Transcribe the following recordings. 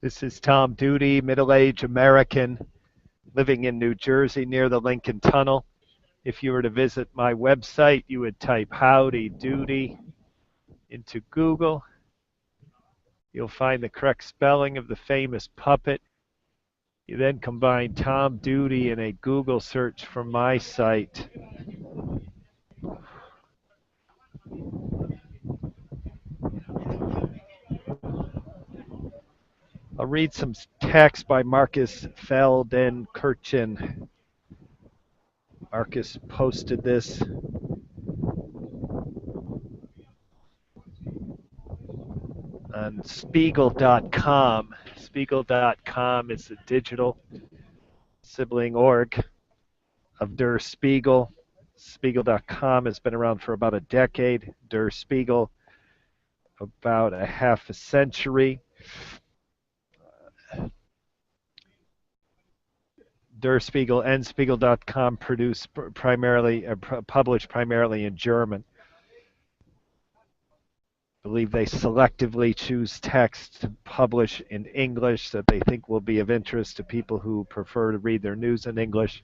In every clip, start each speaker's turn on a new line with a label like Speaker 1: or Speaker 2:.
Speaker 1: This is Tom Doody, middle-aged American, living in New Jersey near the Lincoln Tunnel. If you were to visit my website, you would type Howdy Doody into Google. You'll find the correct spelling of the famous puppet. You then combine Tom Doody in a Google search from my site. I'll read some text by Markus Feldenkirchen. Markus posted this on Spiegel.com. Spiegel.com is a digital sibling org of Der Spiegel. Spiegel.com has been around for about a decade. Der Spiegel, about a half a century. Der Spiegel and Spiegel.com publish primarily in German. I believe they selectively choose text to publish in English that they think will be of interest to people who prefer to read their news in English.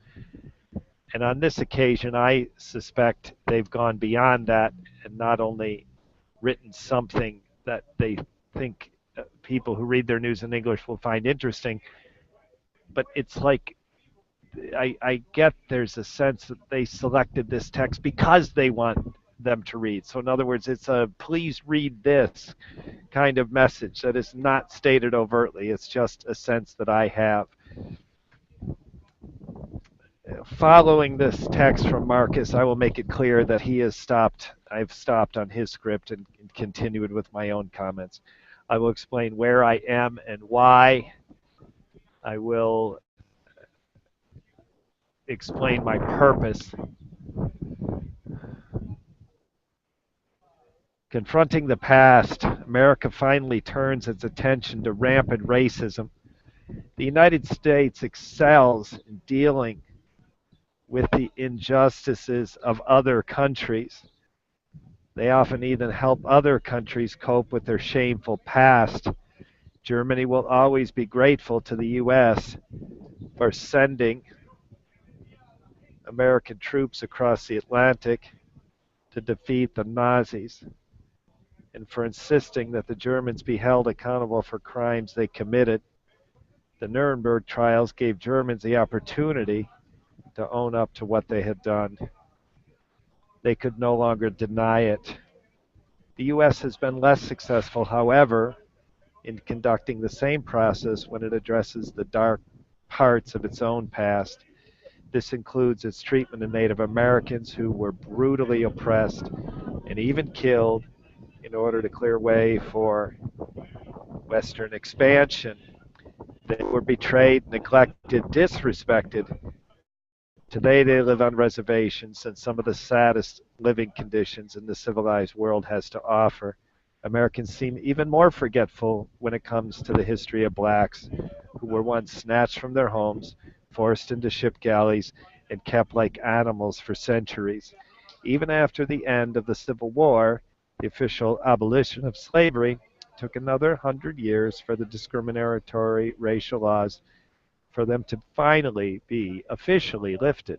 Speaker 1: And on this occasion, I suspect they've gone beyond that and not only written something that they think people who read their news in English will find interesting, but it's like I get there's a sense that they selected this text because they want them to read. So in other words, it's a please read this kind of message that is not stated overtly. It's just a sense that I have. Following this text from Markus, I will make it clear that I've stopped on his script and continued with my own comments. I will explain where I am and why. I will explain my purpose. Confronting the past, America finally turns its attention to rampant racism. The United States excels in dealing with the injustices of other countries. They often even help other countries cope with their shameful past. Germany will always be grateful to the U.S. for sending American troops across the Atlantic to defeat the Nazis, and for insisting that the Germans be held accountable for crimes they committed. The Nuremberg trials gave Germans the opportunity to own up to what they had done. They could no longer deny it. The U.S. has been less successful, however, in conducting the same process when it addresses the dark parts of its own past. This includes its treatment of Native Americans who were brutally oppressed and even killed in order to clear way for Western expansion. They were betrayed, neglected, disrespected. Today they live on reservations in some of the saddest living conditions in the civilized world has to offer. Americans seem even more forgetful when it comes to the history of blacks who were once snatched from their homes, forced into ship galleys, and kept like animals for centuries. Even after the end of the Civil War, the official abolition of slavery took another 100 years for the discriminatory racial laws for them to finally be officially lifted.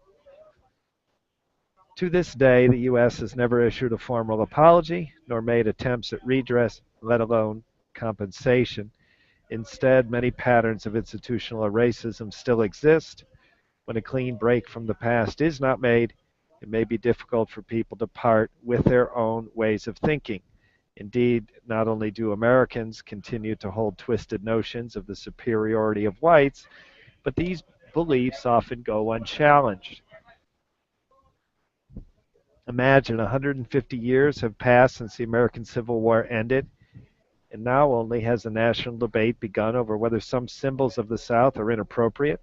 Speaker 1: To this day, the U.S. has never issued a formal apology nor made attempts at redress, let alone compensation. Instead, many patterns of institutional racism still exist. When a clean break from the past is not made, it may be difficult for people to part with their own ways of thinking. Indeed, not only do Americans continue to hold twisted notions of the superiority of whites, but these beliefs often go unchallenged. Imagine 150 years have passed since the American Civil War ended, and now only has a national debate begun over whether some symbols of the South are inappropriate.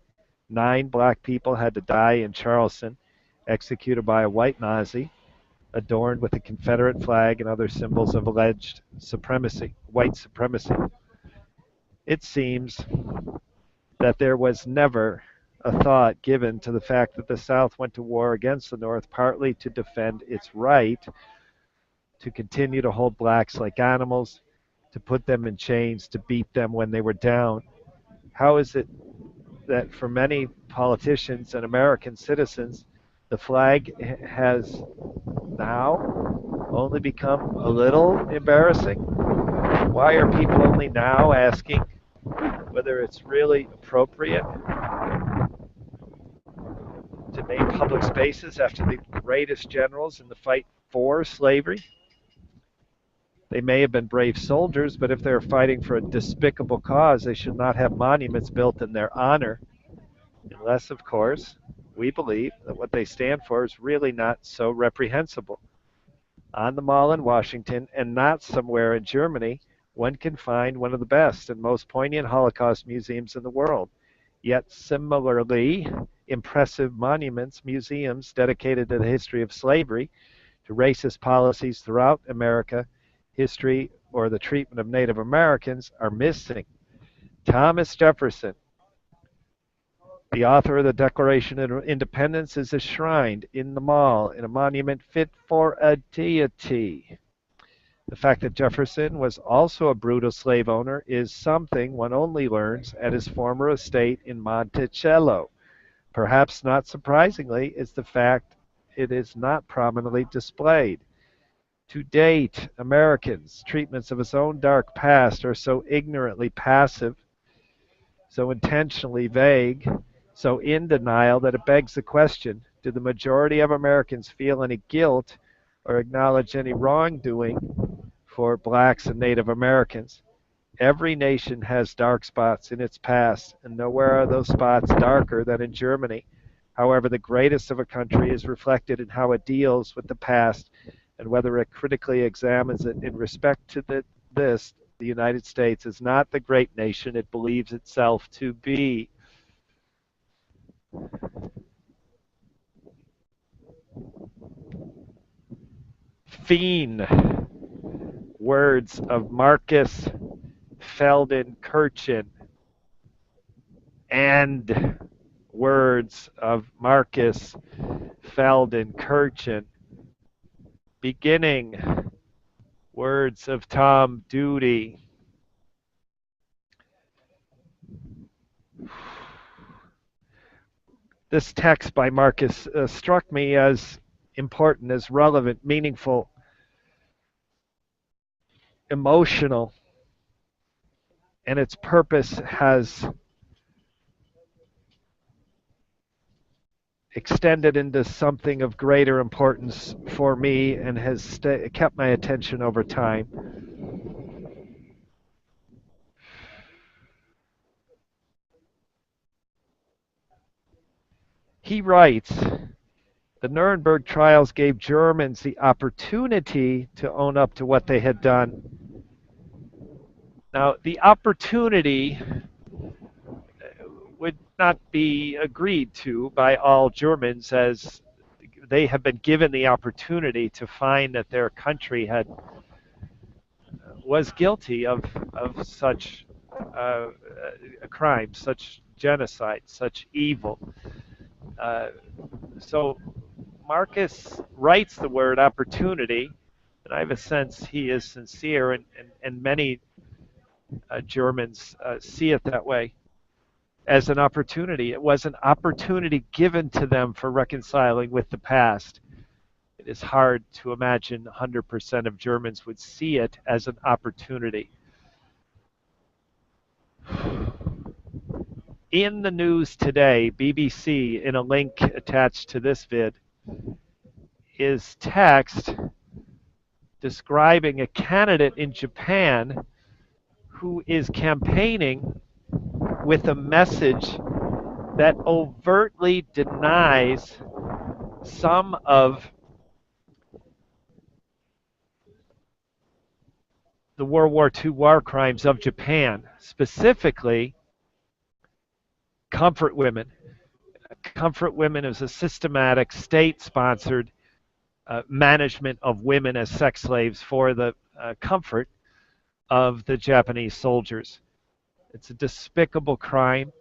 Speaker 1: 9 black people had to die in Charleston, executed by a white Nazi, adorned with the Confederate flag and other symbols of alleged supremacy, white supremacy. It seems that there was never a thought given to the fact that the South went to war against the North partly to defend its right to continue to hold blacks like animals to put them in chains, to beat them when they were down? How is it that for many politicians and American citizens, the flag has now only become a little embarrassing? Why are people only now asking whether it's really appropriate to name public spaces after the greatest generals in the fight for slavery? They may have been brave soldiers, but if they're fighting for a despicable cause, they should not have monuments built in their honor, unless, of course, we believe that what they stand for is really not so reprehensible. On the Mall in Washington, and not somewhere in Germany, one can find one of the best and most poignant Holocaust museums in the world. Yet similarly impressive monuments, museums dedicated to the history of slavery, to racist policies throughout America, history, or the treatment of Native Americans are missing. Thomas Jefferson, the author of the Declaration of Independence, is enshrined in the Mall in a monument fit for a deity. The fact that Jefferson was also a brutal slave owner is something one only learns at his former estate in Monticello. Perhaps not surprisingly is the fact it is not prominently displayed. To date, Americans' treatments of his own dark past are so ignorantly passive, so intentionally vague, so in denial that it begs the question, do the majority of Americans feel any guilt or acknowledge any wrongdoing for blacks and Native Americans? Every nation has dark spots in its past, and nowhere are those spots darker than in Germany. However, the greatest of a country is reflected in how it deals with the past and whether it critically examines it. In respect to this, the United States is not the great nation it believes itself to be. Fiend. Words of Markus Feldenkirchen. And words of Markus Feldenkirchen. Beginning, words of Tom Doody. This text by Markus struck me as important, as relevant, meaningful, emotional, and its purpose has extended into something of greater importance for me and has kept my attention over time. He writes, the Nuremberg trials gave Germans the opportunity to own up to what they had done. Now, the opportunity would not be agreed to by all Germans, as they have been given the opportunity to find that their country was guilty of such a crime, such genocide, such evil. So Markus writes the word opportunity, and I have a sense he is sincere, and many Germans see it that way, as an opportunity. It was an opportunity given to them for reconciling with the past. It is hard to imagine 100% of Germans would see it as an opportunity. In the news today, BBC, in a link attached to this vid, is text describing a candidate in Japan who is campaigning with a message that overtly denies some of the World War II war crimes of Japan, specifically comfort women. Comfort women is a systematic state-sponsored management of women as sex slaves for the comfort of the Japanese soldiers. It's a despicable crime.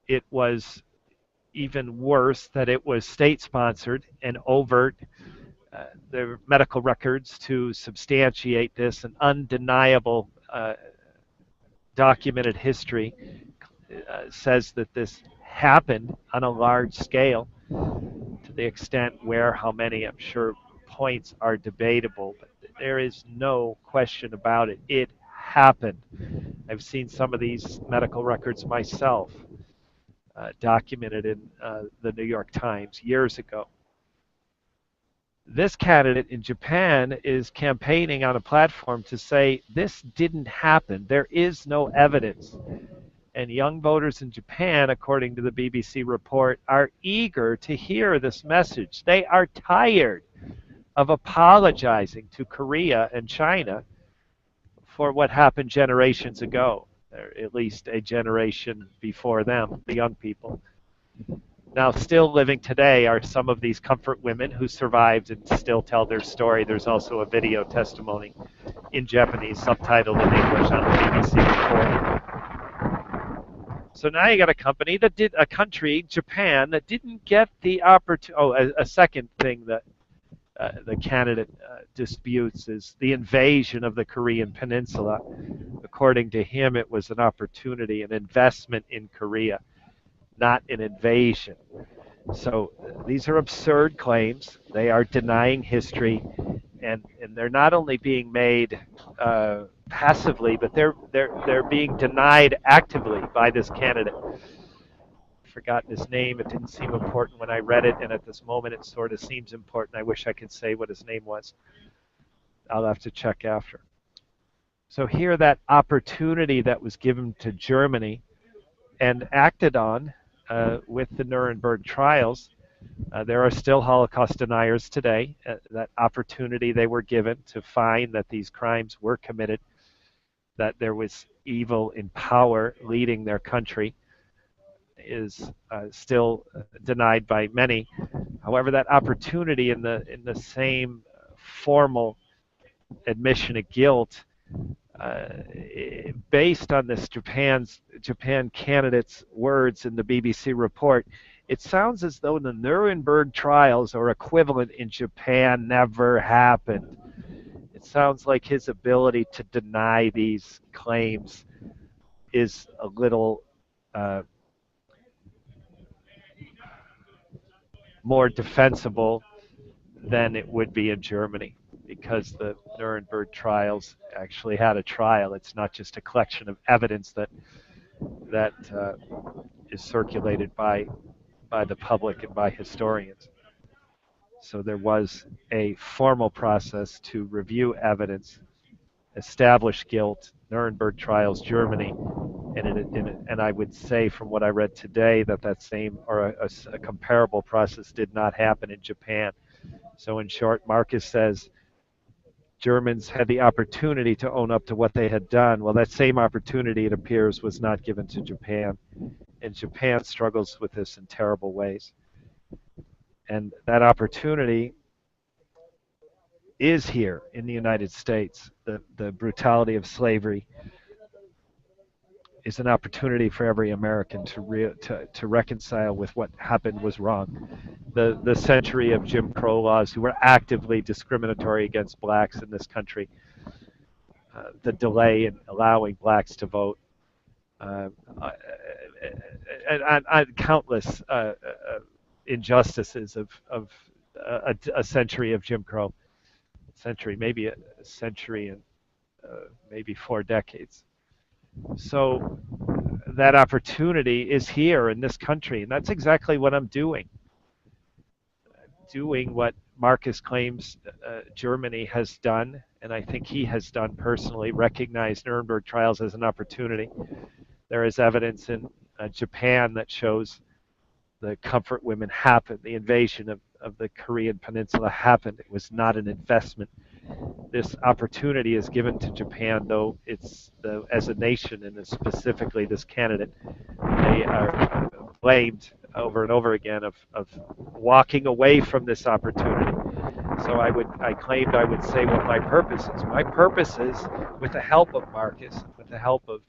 Speaker 1: It was even worse that it was state-sponsored and overt. There are medical records to substantiate this, and undeniable documented history says that this happened on a large scale. To the extent where, how many, I'm sure points are debatable, but there is no question about it. It happened. I've seen some of these medical records myself, documented in the New York Times years ago. This candidate in Japan is campaigning on a platform to say this didn't happen. There is no evidence. And young voters in Japan, according to the BBC report, are eager to hear this message. They are tired of apologizing to Korea and China for what happened generations ago, or at least a generation before them, the young people. Now, still living today are some of these comfort women who survived and still tell their story. There's also a video testimony in Japanese, subtitled in English on the BBC report. So now you got a country, Japan, that didn't get the opportunity. Oh, a second thing that the candidate disputes is the invasion of the Korean Peninsula. According to him, it was an opportunity, an investment in Korea, not an invasion. So these are absurd claims. They are denying history, and they're not only being made passively, but they're being denied actively by this candidate. I've forgotten his name. It didn't seem important when I read it, and at this moment it sort of seems important. I wish I could say what his name was. I'll have to check after. So here, that opportunity that was given to Germany and acted on with the Nuremberg trials. There are still Holocaust deniers today. That opportunity they were given to find that these crimes were committed, that there was evil in power leading their country, is still denied by many. However, that opportunity in the same formal admission of guilt, based on this Japan candidate's words in the BBC report, it sounds as though the Nuremberg trials or equivalent in Japan never happened. It sounds like his ability to deny these claims is a little more defensible than it would be in Germany, because the Nuremberg trials actually had a trial. It's not just a collection of evidence that is circulated by the public and by historians. So there was a formal process to review evidence, establish guilt. Nuremberg trials, Germany, and I would say from what I read today that same or a comparable process did not happen in Japan. So in short, Markus says Germans had the opportunity to own up to what they had done. Well, that same opportunity, it appears, was not given to Japan. And Japan struggles with this in terrible ways. And that opportunity is here in the United States. The brutality of slavery is an opportunity for every American to reconcile with what happened was wrong. The century of Jim Crow laws, who were actively discriminatory against blacks in this country, the delay in allowing blacks to vote, and countless injustices of a century of Jim Crow, maybe a century and maybe 4 decades. So that opportunity is here in this country, and that's exactly what I'm doing. Doing what Markus claims Germany has done, and I think he has done personally, recognize Nuremberg trials as an opportunity. There is evidence in Japan that shows the comfort women happened. The invasion of the Korean Peninsula happened. It was not an investment. This opportunity is given to Japan, though it's as a nation, and specifically this candidate, they are blamed over and over again of walking away from this opportunity. So I claimed I would say what my purpose is. My purpose is, with the help of Markus, with the help of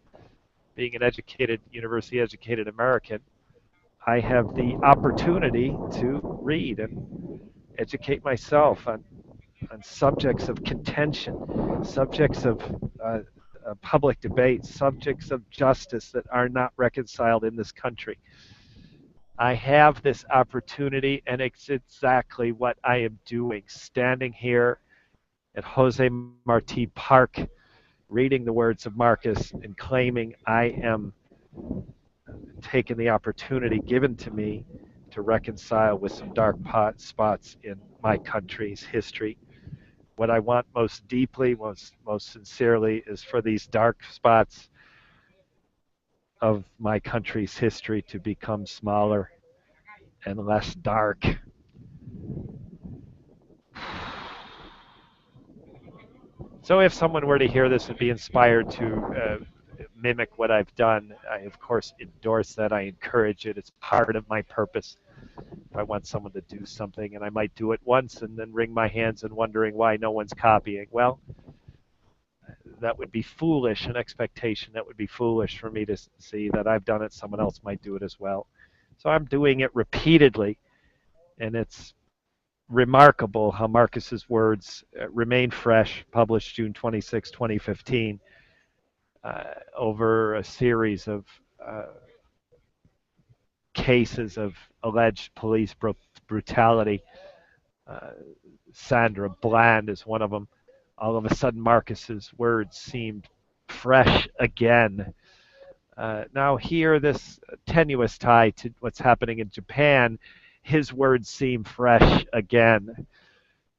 Speaker 1: being an educated, university-educated American, I have the opportunity to read and educate myself on subjects of contention, subjects of public debate, subjects of justice that are not reconciled in this country. I have this opportunity, and it's exactly what I am doing, standing here at Jose Marti Park, reading the words of Marcus and claiming I am taking the opportunity given to me to reconcile with some dark spots in my country's history. What I want most deeply, most sincerely, is for these dark spots of my country's history to become smaller and less dark. So if someone were to hear this and be inspired to mimic what I've done, I of course endorse that. I encourage it. It's part of my purpose. If I want someone to do something, and I might do it once and then wring my hands and wondering why no one's copying. Well, that would be foolish, an expectation that would be foolish for me to see that I've done it, someone else might do it as well. So I'm doing it repeatedly, and it's remarkable how Marcus's words remain fresh, published June 26, 2015, over a series of cases of alleged police brutality. Sandra Bland is one of them. All of a sudden, Marcus's words seemed fresh again. Now here, this tenuous tie to what's happening in Japan, his words seem fresh again.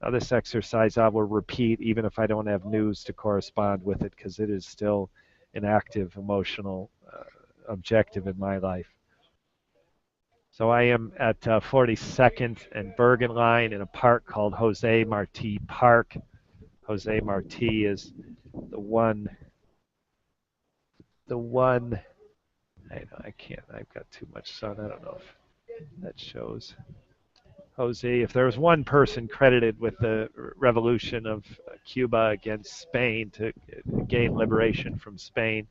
Speaker 1: Now this exercise I will repeat even if I don't have news to correspond with it, because it is still an active emotional objective in my life. So I am at 42nd and Bergen Line in a park called Jose Marti Park. Jose Marti is the one, I can't, I've got too much sun, I don't know if that shows. Jose, if there was one person credited with the revolution of Cuba against Spain to gain liberation from Spain,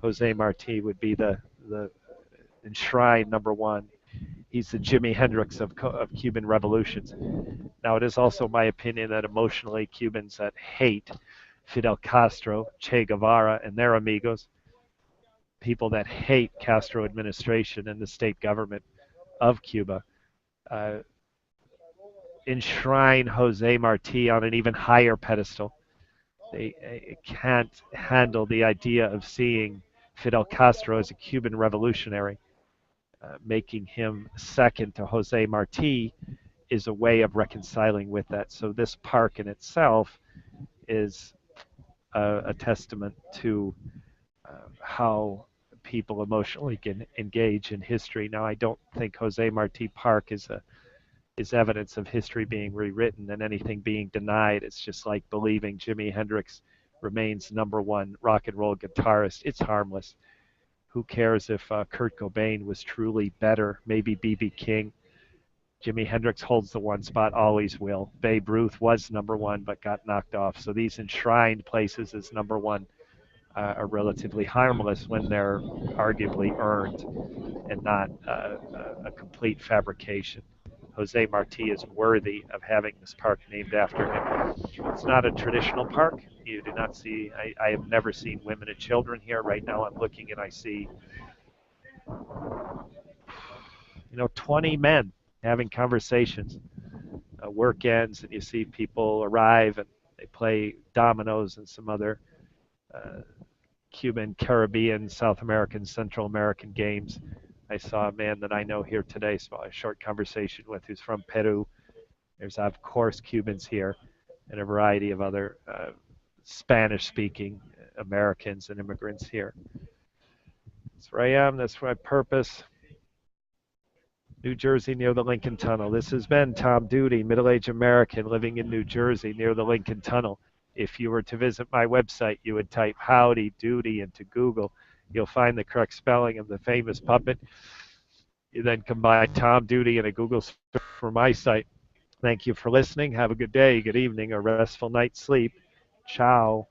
Speaker 1: Jose Marti would be the enshrined number one. He's the Jimi Hendrix of Cuban revolutions. Now, it is also my opinion that emotionally Cubans that hate Fidel Castro, Che Guevara, and their amigos, people that hate Castro administration and the state government of Cuba, enshrine Jose Marti on an even higher pedestal. They can't handle the idea of seeing Fidel Castro as a Cuban revolutionary. Making him second to Jose Marti is a way of reconciling with that. So this park in itself is a testament to how people emotionally can engage in history. Now, I don't think Jose Marti Park is evidence of history being rewritten and anything being denied. It's just like believing Jimi Hendrix remains number one rock and roll guitarist. It's harmless. Who cares if Kurt Cobain was truly better? Maybe B.B. King. Jimi Hendrix holds the one spot, always will. Babe Ruth was number one but got knocked off. So these enshrined places as number one are relatively harmless when they're arguably earned and not a complete fabrication. Jose Marti is worthy of having this park named after him. It's not a traditional park. You do not see, I have never seen women and children here. Right now I'm looking and I see, 20 men having conversations. Work ends and you see people arrive and they play dominoes and some other Cuban, Caribbean, South American, Central American games. I saw a man that I know here today, so a short conversation with, who's from Peru. There's, of course, Cubans here and a variety of other Spanish-speaking Americans and immigrants here. That's where I am. That's my purpose. New Jersey near the Lincoln Tunnel. This has been Tom Doody, middle-aged American living in New Jersey near the Lincoln Tunnel. If you were to visit my website, you would type Howdy Doody into Google. You'll find the correct spelling of the famous puppet. You then combine Tom Doody and a Google search for my site. Thank you for listening. Have a good day, good evening, a restful night's sleep. Ciao.